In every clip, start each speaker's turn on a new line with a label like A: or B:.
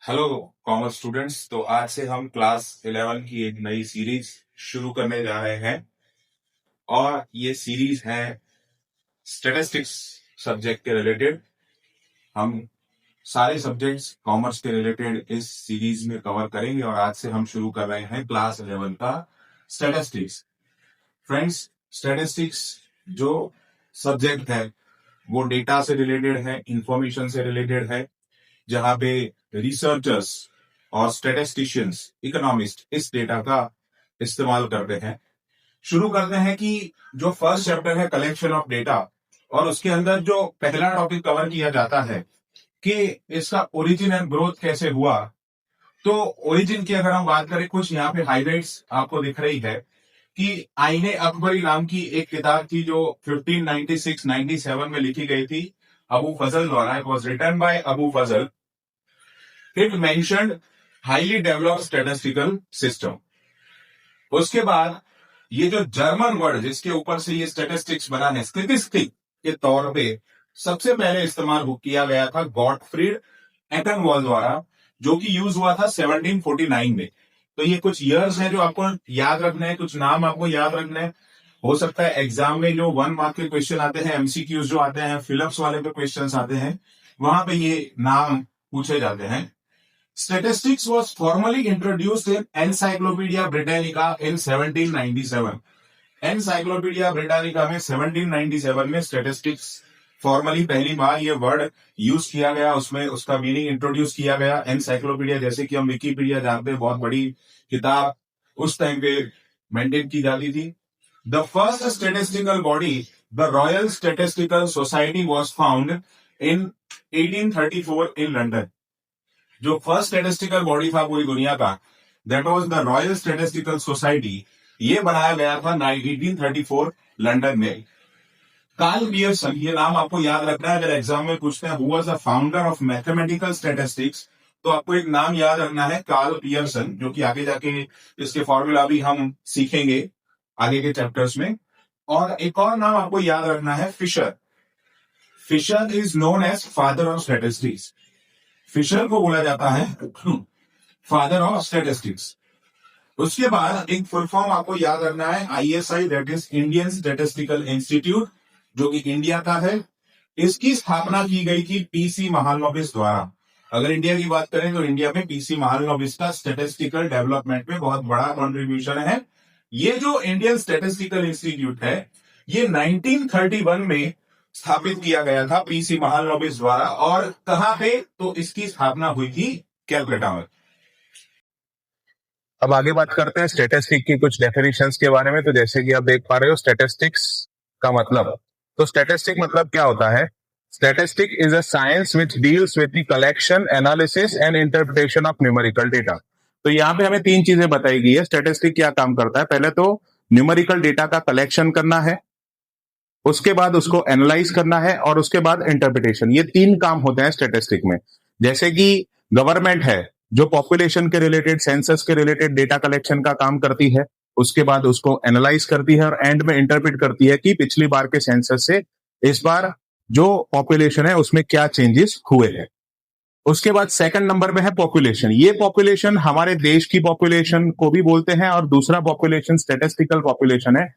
A: Hello commerce students. तो आज से हम क्लास 11 की एक नई सीरीज शुरू करने जा रहे हैं और ये सीरीज है स्टैटिस्टिक्स सब्जेक्ट के रिलेटेड। हम सारे सब्जेक्ट्स कॉमर्स के रिलेटेड इस सीरीज में कवर करेंगे और आज से हम शुरू कर रहे हैं क्लास 11 का स्टैटिस्टिक्स। फ्रेंड्स, स्टैटिस्टिक्स जो सब्जेक्ट है वो डेटा से रिलेटेड है, इंफॉर्मेशन से रिलेटेड है, जहां पे रिसर्चर्स और स्टैटिस्टिशियंस, इकोनॉमिस्ट इस डेटा का इस्तेमाल करते हैं। शुरू करते हैं कि जो फर्स्ट चैप्टर है कलेक्शन ऑफ डेटा, और उसके अंदर जो पहला टॉपिक कवर किया जाता है कि इसका ओरिजिन एंड ग्रोथ कैसे हुआ। तो ओरिजिन की अगर हम बात करें, कुछ यहाँ पे हाइलाइट्स आपको दिख रही है कि आईने अकबरी नाम की एक किताब थी जो 1596-97 में लिखी गई थी अबू फजल द्वारा। It was written by Abu Fazal. It mentioned highly developed statistical system. उसके बाद ये जो जर्मन वर्ड जिसके ऊपर से ये स्टैटिस्टिक्स बना है, स्टैटिस्टिक के तौर पे सबसे पहले इस्तेमाल किया गया था गॉटफ्रीड एटनवॉल द्वारा, जो कि यूज हुआ था 1749 में। तो ये कुछ इयर्स हैं जो आपको याद रखने हैं, कुछ नाम आपको याद रखने हैं। हो सकता है एग्जाम में जो 1 मार्क के क्वेश्चन आते हैं, एमसीक्यूज जो आते हैं, फिलिप्स वाले पे क्वेश्चंस आते हैं, वहां पे ये नाम पूछे जाते हैं। Statistics was formally introduced in Encyclopedia Britannica in 1797. Encyclopedia Britannica में 1797 में स्टेटिस्टिक्स फॉर्मली पहली बार ये वर्ड यूज किया गया, उसमें उसका मीनिंग इंट्रोड्यूस किया गया। एनसाइक्लोपीडिया जैसे कि हम विकीपीडिया जानते हैं, बहुत बड़ी किताब उस टाइम पे मेंटेन की जाती थी। The first statistical body, the royal statistical society, was found in 1834 in London. जो फर्स्ट स्टैटिस्टिकल बॉडी था पूरी दुनिया का, that was the royal statistical society. ये बनाया गया था 1834 लंदन में। कार्ल पियर्सन, ये नाम आपको याद रखना है। अगर एग्जाम में पूछते हैं who was the founder of mathematical statistics, तो आपको एक नाम याद रखना है, कार्ल पियर्सन, जो कि आगे जाके इसके फॉर्मूला भी हम सीखेंगे आगे के चैप्टर्स में। और एक और नाम आपको याद रखना है, Fisher. Fisher is known as father of statistics. Fisher को बोला जाता है फादर ऑफ स्टैटिस्टिक्स। उसके बाद एक फुल फॉर्म आपको याद रखना है, ISI, that is Indian statistical institute, जो कि इंडिया का है। इसकी स्थापना की गई थी पीसी महालनोबिस द्वारा। अगर इंडिया की बात करें तो इंडिया में पीसी महालनोबिस का स्टैटिस्टिकल डेवलपमेंट में बहुत बड़ा कंट्रीब्यूशन है। ये जो इंडियन स्टैटिस्टिकल इंस्टीट्यूट है, ये 1931 में स्थापित किया गया था पीसी महालनोबिस द्वारा। और कहां पे? तो इसकी स्थापना हुई थी कैलकाटा में।
B: अब आगे बात करते हैं स्टैटिस्टिक की कुछ डेफिनेशंस के बारे में। तो जैसे कि आप देख पा रहे हो, स्टैटिस्टिक्स का मतलब, तो स्टैटिस्टिक मतलब क्या होता है? Statistic is a science which deals with the collection, analysis and interpretation of numerical data. तो यहाँ पे हमें 3 चीजें बताई गई है स्टैटिस्टिक क्या काम करता है। पहले तो न्यूमेरिकल डेटा का कलेक्शन करना है, उसके बाद उसको एनालाइज करना है, और उसके बाद इंटरप्रिटेशन। ये 3 काम होते हैं स्टैटिस्टिक में। जैसे कि गवर्नमेंट है जो पॉपुलेशन के रिलेटेड, सेंसस के रिलेटेड डेटा कलेक्शन का काम करती है, उसके बाद उसको एनालाइज करती है और एंड में इंटरप्रेट करती है कि पिछली बार के सेंसस से इस बार जो पॉपुलेशन है उसमें क्या चेंजेस हुए हैं। उसके बाद सेकंड नंबर में है पॉपुलेशन। ये पॉपुलेशन हमारे देश की पॉपुलेशन को भी बोलते हैं, और दूसरा पॉपुलेशन स्टैटिस्टिकल पॉपुलेशन है।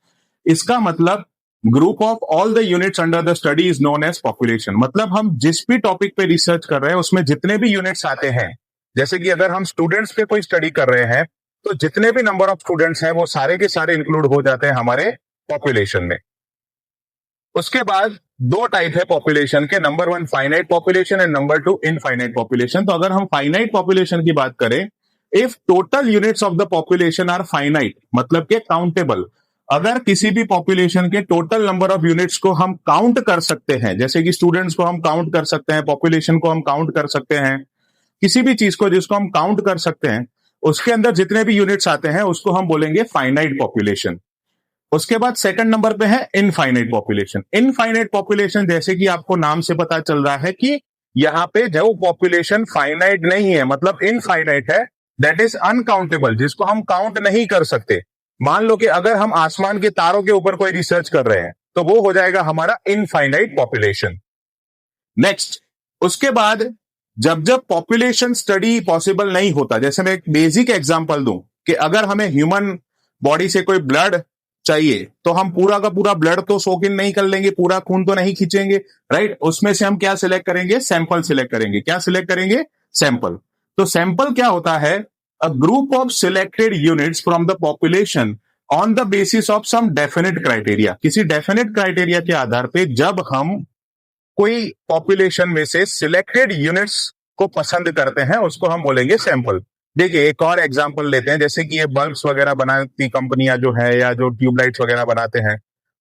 B: इसका मतलब group of all the units under the study is known as population. मतलब हम जिस भी टॉपिक पे रिसर्च कर रहे हैं उसमें जितने भी यूनिट्स आते हैं, जैसे कि अगर हम स्टूडेंट्स पे कोई स्टडी कर रहे हैं तो जितने भी नंबर ऑफ स्टूडेंट्स हैं वो सारे के सारे इंक्लूड हो जाते हैं हमारे पॉपुलेशन में। उसके बाद 2 टाइप है पॉपुलेशन के, number 1 finite population and number 2 infinite population. तो अगर हम फाइनाइट पॉपुलेशन की बात करें, if total units of the population are finite, मतलब के काउंटेबल, अगर किसी भी पॉपुलेशन के टोटल नंबर ऑफ यूनिट्स को हम काउंट कर सकते हैं, जैसे कि स्टूडेंट्स को हम काउंट कर सकते हैं, पॉपुलेशन को हम काउंट कर सकते हैं, किसी भी चीज को जिसको हम काउंट कर सकते हैं, उसके अंदर जितने भी यूनिट्स आते हैं उसको हम बोलेंगे फाइनाइट पॉपुलेशन। उसके बाद सेकंड नंबर पे है इनफाइनाइट पॉपुलेशन। इनफाइनाइट पॉपुलेशन, जैसे कि आपको नाम से पता चल रहा है कि यहाँ पे जो पॉपुलेशन फाइनाइट नहीं है, मतलब इनफाइनाइट है, दैट इज अनकाउंटेबल, जिसको हम काउंट नहीं कर सकते। मान लो कि अगर हम आसमान के तारों के ऊपर कोई रिसर्च कर रहे हैं तो वो हो जाएगा हमारा इनफाइनाइट पॉपुलेशन। नेक्स्ट, उसके बाद जब जब पॉपुलेशन स्टडी पॉसिबल नहीं होता, जैसे मैं एक बेसिक एग्जांपल दूं कि अगर हमें ह्यूमन बॉडी से कोई ब्लड चाहिए तो हम पूरा का पूरा ब्लड तो सोक इन नहीं कर लेंगे, पूरा खून तो नहीं खींचेंगे, राइट। उसमें से हम क्या सिलेक्ट करेंगे? सैंपल सिलेक्ट करेंगे। क्या सिलेक्ट करेंगे? सैंपल। तो सैंपल क्या होता है? A group of selected units from the population on the basis of some definite criteria. किसी डेफिनेट क्राइटेरिया के आधार पे जब हम कोई पॉपुलेशन में से सिलेक्टेड यूनिट्स को पसंद करते हैं, उसको हम बोलेंगे सैंपल। देखिए एक और एग्जांपल लेते हैं, जैसे कि ये बल्ब्स वगैरह बनाती कंपनियां जो है या जो ट्यूबलाइट्स वगैरह बनाते हैं,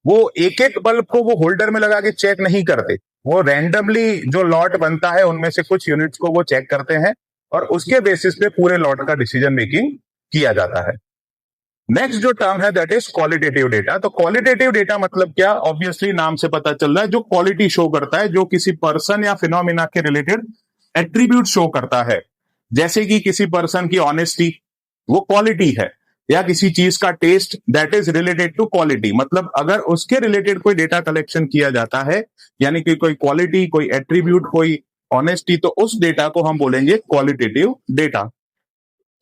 B: वो एक एक बल्ब को वो होल्डर में लगा के चेक नहीं करते। वो रैंडमली जो लॉट बनता है उनमें से कुछ यूनिट्स को वो चेक करते हैं और उसके बेसिस पे पूरे लॉट का डिसीजन मेकिंग किया जाता है। नेक्स्ट जो टर्म है दैट इज क्वालिटेटिव डेटा। तो क्वालिटेटिव डेटा मतलब क्या? ऑब्वियसली नाम से पता चल रहा है, जो क्वालिटी शो करता है, जो किसी पर्सन या फिनोमिना के रिलेटेड एट्रीब्यूट शो करता है। जैसे कि किसी पर्सन की ऑनेस्टी, वो क्वालिटी है, या किसी चीज का test, that is related to quality. मतलब अगर उसके रिलेटेड कोई डेटा कलेक्शन किया जाता है, यानी कि कोई क्वालिटी, कोई एट्रीब्यूट, कोई ऑनेस्टी, तो उस डेटा को हम बोलेंगे क्वालिटेटिव डेटा।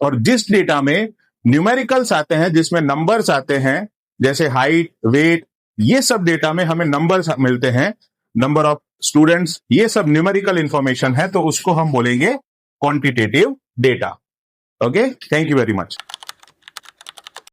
B: और जिस डेटा में न्यूमेरिकल्स आते हैं, जिसमें नंबर्स आते हैं, जैसे हाइट, वेट, ये सब डेटा में हमें नंबर्स मिलते हैं, नंबर ऑफ स्टूडेंट्स, ये सब न्यूमेरिकल इंफॉर्मेशन है, तो उसको हम बोलेंगे quantitative data. Okay, thank you very much.